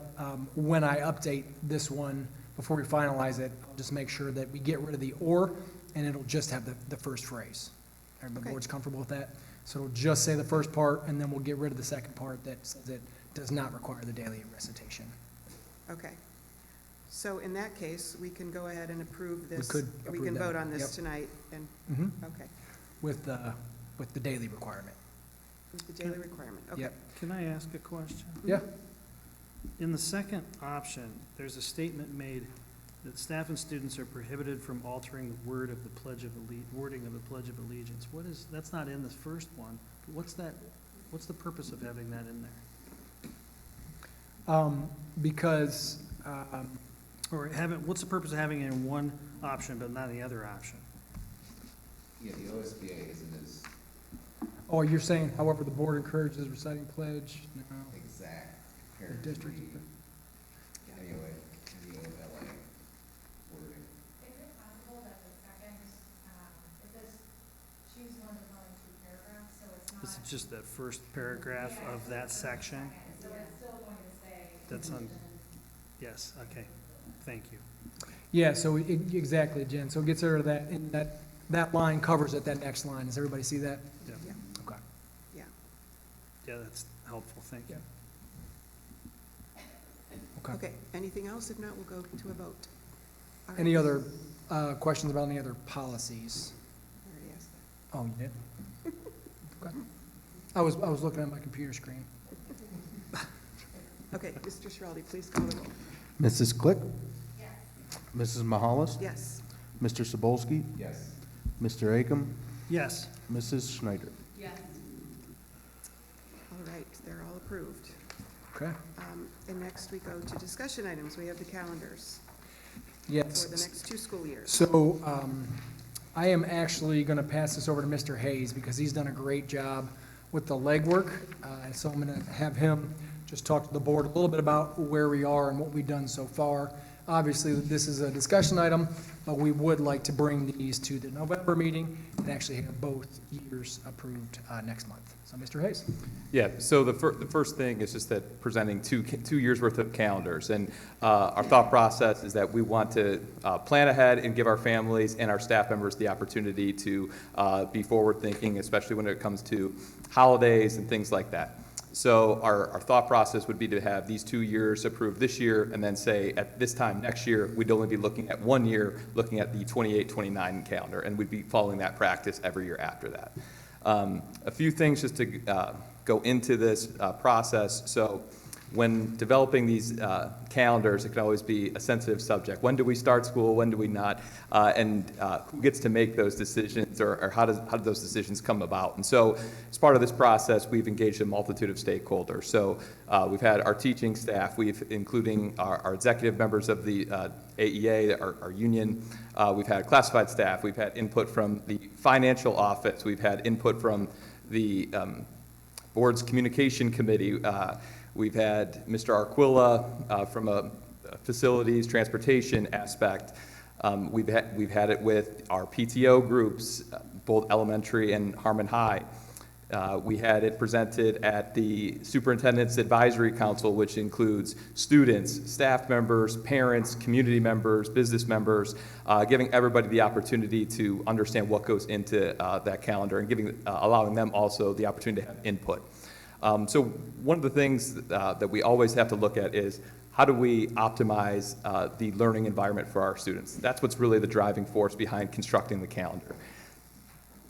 when I update this one, before we finalize it, I'll just make sure that we get rid of the "or," and it'll just have the first phrase. Everybody, Okay. board's comfortable with that? So it'll just say the first part, and then we'll get rid of the second part that says it does not require the daily recitation. Okay. So in that case, we can go ahead and approve this. could We approve can that, vote on this yep. tonight and, Mhm. okay, With the daily requirement. with the daily requirement. Okay. Yep. Can I ask a question? Yeah. In the second option, there's a statement made that staff and students are prohibited from altering the wording of the Pledge of Allegiance. That's not in the first one. What's the purpose of having that in there? Because, What's the purpose of having it in one option but not in the other option? Yeah, the OSBA isn't as oh, you're saying, however, the board encourages reciting pledge? No. exact compared to District. the NEOLA wording. Is it possible that the second, it says choose one of the following 2 paragraphs, so it's not. This is just that first paragraph of that section? So it's still going to say. That's on, yes, okay, thank you. Yeah, so exactly, Jen. So it gets rid of that, and that line covers it, that next line. Does everybody see that? Yeah, Yeah. Okay. Yeah. yeah, that's helpful, thank you. Okay. Anything else? If not, we'll go to a vote. All right. Any other questions about any other policies? I already asked Oh, you did? Okay. I was looking at my computer screen. that. Okay, Mr. Schiraldi, please call the roll. Mrs. Click? Yes. Mrs. Mahalis? Yes. Mr. Sabolsky? Yes. Mr. Akam? Yes, Mrs. Schneider? Yes. All right, they're all approved. Okay. And next we go to discussion items. We have the calendars Yes. for the next 2 school years. So I am actually going to pass this over to Mr. Hayes because he's done a great job with the legwork. And so I'm going to have him just talk to the board a little bit about where we are and what we've done so far. Obviously, this is a discussion item, but we would like to bring these to the November meeting and actually have both years approved next month. So, Mr. Hayes. Yeah, so the first thing is just that presenting two years' worth of calendars. And our thought process is that we want to plan ahead and give our families and our staff members the opportunity to be forward-thinking, especially when it comes to holidays and things like that. So our thought process would be to have these 2 years approved this year, and then say at this time next year, we'd only be looking at 1 year, looking at the 28-29 calendar, and we'd be following that practice every year after that. A few things just to go into this process. So when developing these calendars, it can always be a sensitive subject. When do we start school? When do we not? And who gets to make those decisions, or how do those decisions come about? And so as part of this process, we've engaged a multitude of stakeholders. So we've had our teaching staff, including our executive members of the AEA, our union. We've had classified staff. We've had input from the financial office. We've had input from the board's communication committee. We've had Mr. Arquilla from a facilities transportation aspect. We've had it with our PTO groups, both elementary and Harmon High. We had it presented at the Superintendent's Advisory Council, which includes students, staff members, parents, community members, business members, giving everybody the opportunity to understand what goes into that calendar and allowing them also the opportunity to have input. So one of the things that we always have to look at is how do we optimize the learning environment for our students? That's what's really the driving force behind constructing the calendar.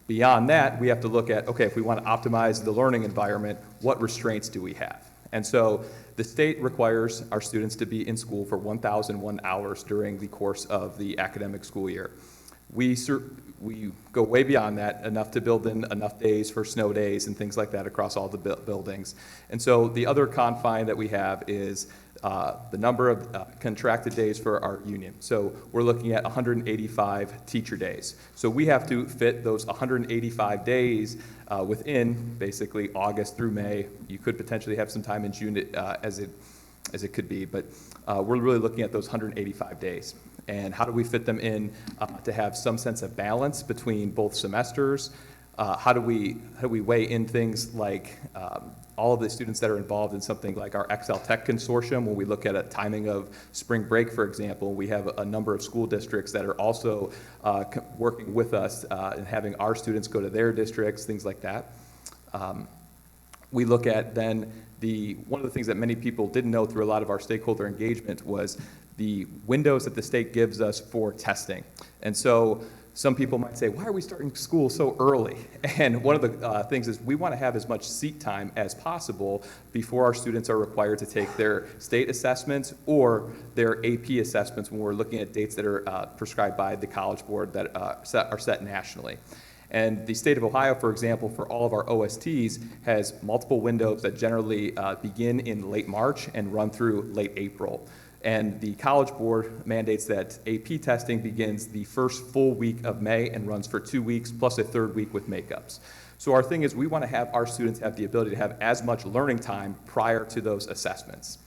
Beyond that, we have to look at, okay, if we want to optimize the learning environment, what restraints do we have? And so the state requires our students to be in school for 1,001 hours during the course of the academic school year. We go way beyond that, enough to build in enough days for snow days and things like that across all the buildings. And so the other confine that we have is the number of contracted days for our union. So we're looking at 185 teacher days. So we have to fit those 185 days within basically August through May. You could potentially have some time in June as it could be, but we're really looking at those 185 days. And how do we fit them in to have some sense of balance between both semesters? How do we weigh in things like all of the students that are involved in something like our XL Tech Consortium? When we look at a timing of spring break, for example, we have a number of school districts that are also working with us and having our students go to their districts, things like that. We look at then one of the things that many people didn't know through a lot of our stakeholder engagement was the windows that the state gives us for testing. And so some people might say, why are we starting school so early? And one of the things is we want to have as much seat time as possible before our students are required to take their state assessments or their AP assessments when we're looking at dates that are prescribed by the College Board that are set nationally. And the state of Ohio, for example, for all of our OSTs, has multiple windows that generally begin in late March and run through late April. And the College Board mandates that AP testing begins the first full week of May and runs for 2 weeks, plus a third week with makeups. So our thing is we want to have our students have the ability to have as much learning time prior to those assessments.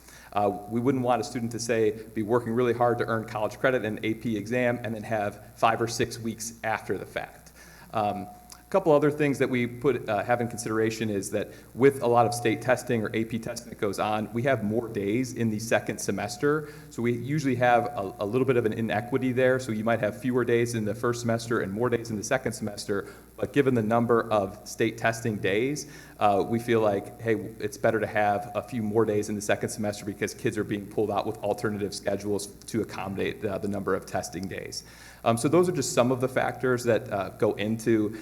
We wouldn't want a student to say, be working really hard to earn college credit in an AP exam and then have 5 or 6 weeks after the fact. A couple other things that we have in consideration is that with a lot of state testing or AP testing that goes on, we have more days in the second semester. So we usually have a little bit of an inequity there. So you might have fewer days in the first semester and more days in the second semester. But given the number of state testing days, we feel like, hey, it's better to have a few more days in the second semester because kids are being pulled out with alternative schedules to accommodate the number of testing days. So those are just some of the factors that go into,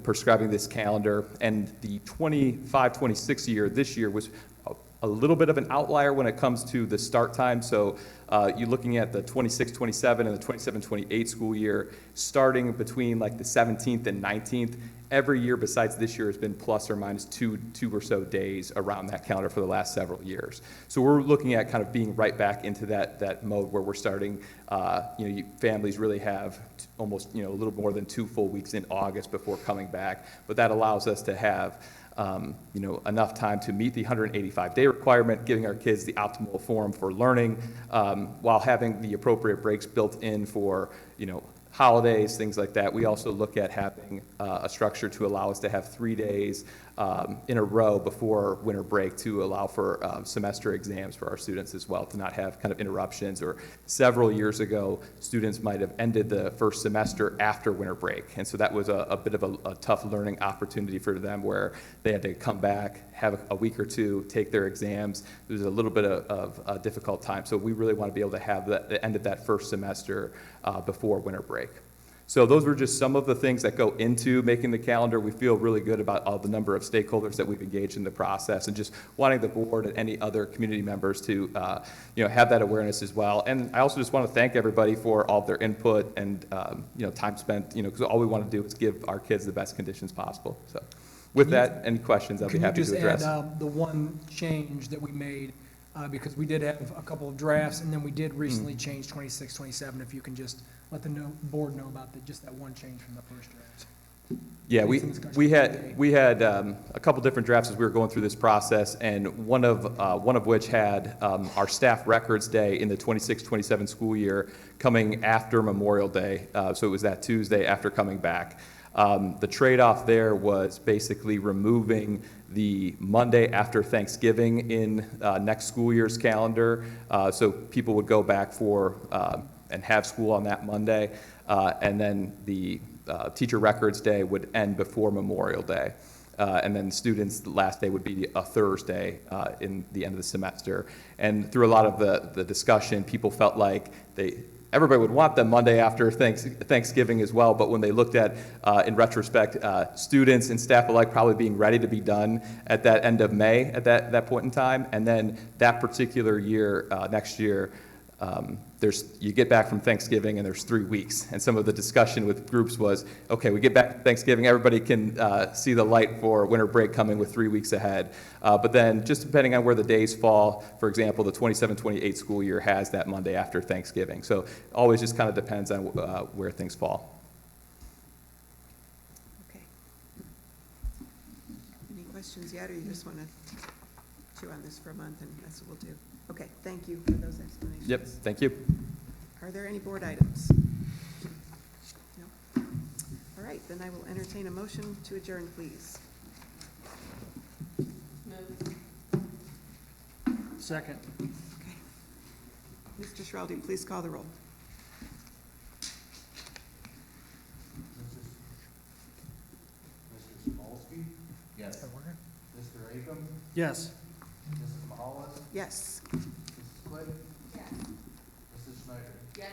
prescribing this calendar. And the 25-26 year, this year, was a little bit of an outlier when it comes to the start time. So you're looking at the 26-27 and the 27-28 school year, starting between like the 17th and 19th. Every year besides this year has been plus or minus two or so days around that calendar for the last several years. So we're looking at kind of being right back into that mode where we're starting, families really have almost, a little more than 2 full weeks in August before coming back. But that allows us to have, enough time to meet the 185-day requirement, giving our kids the optimal forum for learning, while having the appropriate breaks built in for, holidays, things like that. We also look at having a structure to allow us to have 3 days in a row before winter break to allow for semester exams for our students as well, to not have kind of interruptions. Or several years ago, students might have ended the first semester after winter break. And so that was a bit of a tough learning opportunity for them where they had to come back, have a week or two, take their exams. It was a little bit of a difficult time. So we really want to be able to have the end of that first semester before winter break. So those were just some of the things that go into making the calendar. We feel really good about all the number of stakeholders that we've engaged in the process, and just wanting the board and any other community members to have that awareness as well. And I also just want to thank everybody for all of their input and time spent, because all we want to do is give our kids the best conditions possible. So with that, any questions I'll be happy to address. Can you just add the one change that we made, because we did have a couple of drafts, and then we did recently change 26, 27, if you can just let the board know about just that one change from the first draft. Yeah, we had a couple different drafts as we were going through this process, and one of which had our staff records day in the 26-27 school year coming after Memorial Day, so it was that Tuesday after coming back. The trade-off there was basically removing the Monday after Thanksgiving in next school year's calendar, so people would go back for and have school on that Monday, and then the Teacher Records Day would end before Memorial Day. And then students, the last day would be a Thursday in the end of the semester. And through a lot of the discussion, people felt like everybody would want them Monday after Thanksgiving as well, but when they looked at, in retrospect, students and staff alike probably being ready to be done at that end of May at that point in time, and then that particular year, next year, you get back from Thanksgiving and there's 3 weeks. And some of the discussion with groups was, okay, we get back from Thanksgiving, everybody can see the light for winter break coming with 3 weeks ahead. But then just depending on where the days fall, for example, the 27-28 school year has that Monday after Thanksgiving. So always just kind of depends on where things fall. Okay. Any questions yet, or you just want to chew on this for a month and that's what we'll do? Okay, thank you for those explanations. Yep, thank you. Are there any board items? No? All right, then I will entertain a motion to adjourn, please. Second. Okay. Mr. Schiraldi, please call the roll. Mr. Smolsky? Yes. Mr. Akam? Yes. Mrs. Mahalis? Yes. Mrs. Quick? Yes. Mrs. Schneider? Yes.